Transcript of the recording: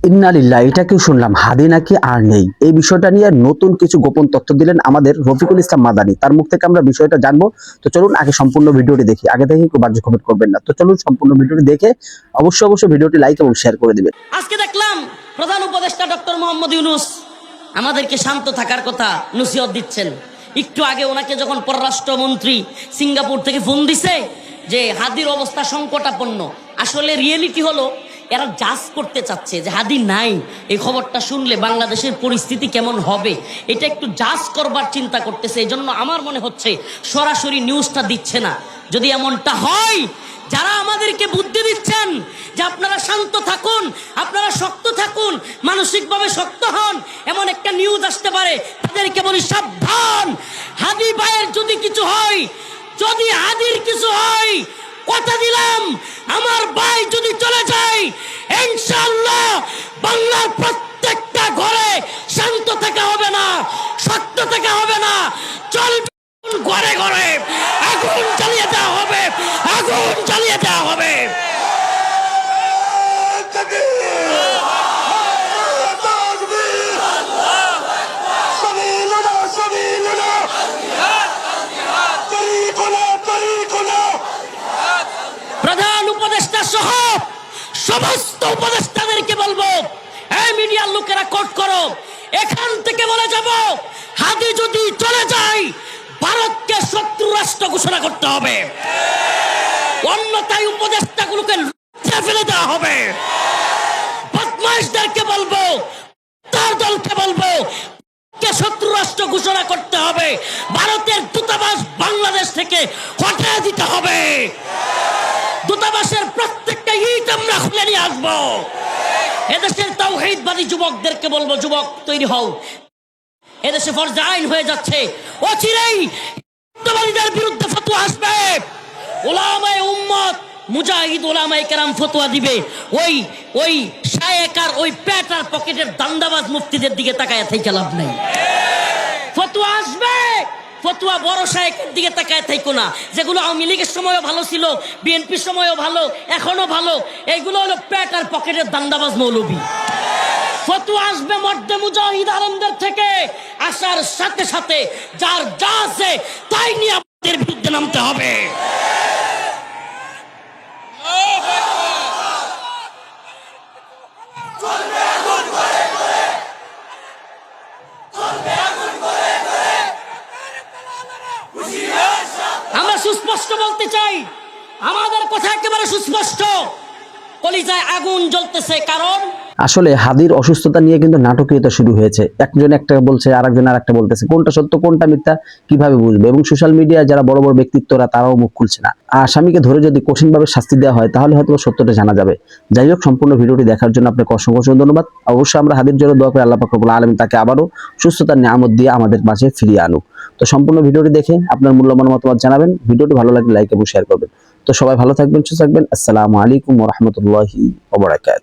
ইন্না লিল্লাহ, এটা কি শুনলাম? হাদি নাকি আর নেই, এই বিষয়টা নিয়ে নতুন কিছু গোপন তথ্য দিলেন আমাদের রফিকুল ইসলাম মাদানী। তার মুখ থেকে আমরা বিষয়টা জানবো। তো চলুন আগে সম্পূর্ণ ভিডিওটি দেখি। আগে থেকে কেউ বাজে কমেন্ট করবেন না। তো চলুন সম্পূর্ণ ভিডিওটি দেখে অবশ্যই ভিডিওটি লাইক এবং শেয়ার করে দিবেন। আজকে দেখলাম প্রধান উপদেষ্টা ডক্টর মোহাম্মদ ইউনূস আমাদেরকে শান্ত থাকার কথা নসিহত দিচ্ছেন। একটু আগে ওনাকে যখন পররাষ্ট্রমন্ত্রী সিঙ্গাপুর থেকে ফোন দিছে যে হাদির অবস্থা সংকটাপন্ন, আসলে রিয়েলিটি হলো এরা জাজ করতে চাচ্ছে যে হাদি নাই। এই খবরটা শুনলে বাংলাদেশের পরিস্থিতি কেমন হবে এটা একটু জাজ করবার চিন্তা করতেছে। এই জন্য আমার মনে হচ্ছে সরাসরি নিউজটা দিচ্ছে না। যদি এমনটা হয়, যারা আমাদেরকে বুদ্ধি দিচ্ছেন যে আপনারা শান্ত থাকুন, আপনারা শক্ত থাকুন, মানসিকভাবে শক্ত হন, এমন একটা নিউজ আসতে পারে, তাদেরকে বলি সাবধান। হাদি ভাইয়ের যদি কিছু হয়, যদি হাদির কিছু হয়, কথা দিলাম আমার ভাই যদি চলে যায়, ইনশাআল্লাহ বাংলার প্রত্যেকটা ঘরে শান্ত থাকা হবে না, শক্ত থাকা হবে না, চলবে ঘরে ঘরে আগুন জ্বালিয়ে দেওয়া হবে, আগুন জ্বালিয়ে দেওয়া হবে। প্রধান উপদেষ্টা সহ সমস্ত উপদেষ্টাদেরকে বলবো, এই মিডিয়ার লোকেরা কোট করো, এখান থেকে বলে যাব হাদি যদি চলে যায় ভারতকে শত্রু রাষ্ট্র ঘোষণা করতে হবে, অন্যথায় উপদেষ্টাগুলোকে ফেলে দেওয়া হবে। বদমাইশদেরকে বলবো, তার দলকে বলবো শত্রু রাষ্ট্র ঘোষণা করতে হবে, ভারতের দূতাবাস বাংলাদেশ থেকে হটিয়ে দিতে হবে, দূতাবাসের প্রত্যেকটা ইট আমরা খুলে নিয়ে আসবো। এদেশের তাওহীদবাদী যুবকদেরকে বলবো, যুবক তৈরি হও, এদেশে ফরজে আইন হয়ে যাচ্ছে, অচিরেই হিন্দুবাদীদের বিরুদ্ধে ফতোয়া আসবে। উলামায়ে উম্মত মুজাহিদ উলামায়ে কেরাম ফতোয়া দিবে। ওই শায়েখ আর ওই পেট আর পকেটের দান্দাবাজ মুফতিদের দিকে তাকায় থেকে লাভ নাই। ফতোয়া আসবে, ফতোয়া বড় শায়েখের দিকে তাকায় থাইকো না, যেগুলো আওয়ামী লীগের সময়ও ভালো ছিল, বিএনপির সময়ও ভালো, এখনো ভালো, এইগুলো হলো পেট আর পকেটের দান্দাবাজ মৌলবী। ফতোয়া আসবে মর্দে মুজাহিদ আলমদের থেকে, আসার সাথে সাথে যার যা আছে তাই নিয়ে আমাদের বিরুদ্ধে নামতে হবে। আমরা সুস্পষ্ট বলতে চাই, আমাদের কথা একেবারে সুস্পষ্ট, কলিজায় আগুন জ্বলতেছে। কারণ আসলে হাদির অসুস্থতা নিয়ে কিন্তু নাটকীয়তা শুরু হয়েছে। একজন একটা বলছে, আরেকজন আরেকটা বলতেছে, কোনটা সত্য কোনটা মিথ্যা কিভাবে বুঝবে? এবং সোশ্যাল মিডিয়ায় যারা বড় বড় ব্যক্তিত্বরা তারাও মুখ খুলছে না। আসামিকে ধরে যদি কঠিনভাবে শাস্তি দেওয়া হয় তাহলে হয়তো সত্যটা জানা যাবে। যাই হোক, সম্পূর্ণ ভিডিওটি দেখার জন্য আপনাকে অসংখ্য ধন্যবাদ। অবশ্যই আমরা হাদির জন্য দোয়া করি আল্লাহ পাক রব্বুল আলামিন তাকে আবারও সুস্থতার নিয়ামত দিয়ে আমাদের মাঝে ফিরিয়ে আনুক। তো সম্পূর্ণ ভিডিওটি দেখে আপনার মূল্যবান মতামত জানাবেন। ভিডিওটি ভালো লাগলে লাইক এবং শেয়ার করবেন। তো সবাই ভালো থাকবেন, সুস্থ থাকবেন। আসসালামু আলাইকুম ওয়া রাহমাতুল্লাহি ওয়া বারাকাতুহু।